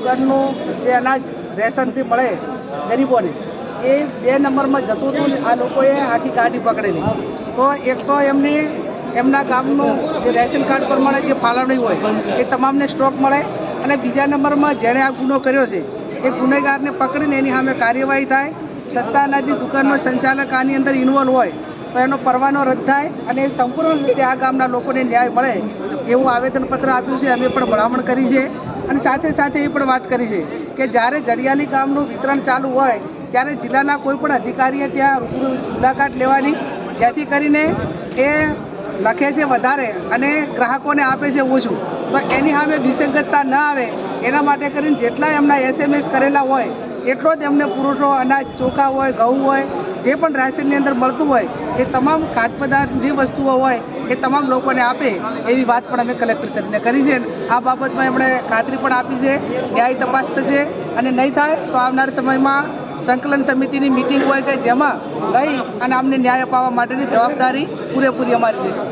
ઘરનું જે અનાજ રેશનથી મળે ગરીબોને એ 2 નંબરમાં જતું હતું ને આ લોકોએ આખી ગાડી પકડેલી. તો એક તો એમના ગામનું જે રેશન કાર્ડ પ્રમાણે જે ફાળવણી હોય એ તમામને સ્ટોક મળે, અને બીજા નંબરમાં જેણે આ ગુનો કર્યો છે એ ગુનેગારને પકડીને એની સામે કાર્યવાહી થાય. સસ્તા અનાજની દુકાનનો સંચાલક આની અંદર ઇન્વોલ્વ હોય તો એનો પરવાનો રદ થાય અને સંપૂર્ણ રીતે આ ગામના લોકોને ન્યાય મળે એવું આવેદનપત્ર આપ્યું છે. અમે પણ ભલામણ કરી છે અને સાથે સાથે એ પણ વાત કરી છે કે જ્યારે જડિયાલી ગામનું વિતરણ ચાલુ હોય ત્યારે જિલ્લાના કોઈ પણ અધિકારીએ ત્યાં રૂબરૂ મુલાકાત લેવાની, જેથી કરીને એ લખે છે વધારે અને ગ્રાહકોને આપે છે ઓછું, તો એની સામે વિસંગતતા ન આવે એના માટે કરીને જેટલા એમના SMS કરેલા હોય એટલો જ એમને પુરવઠો અનાજ, ચોખા હોય, ઘઉં હોય, જે પણ રાશનની અંદર મળતું હોય એ તમામ ખાદ્ય પદાર્થ જે વસ્તુઓ હોય એ તમામ લોકોને આપે એવી વાત પણ અમે કલેક્ટરશ્રીને કરી છે. આ બાબતમાં એમણે ખાતરી પણ આપી છે ન્યાય તપાસ થશે અને નહીં થાય તો આવનાર સમયમાં સંકલન સમિતિની મિટિંગ હોય કે જેમાં લઈ અને અમને ન્યાય અપાવવા માટેની જવાબદારી પૂરેપૂરી અમારી રહેશે.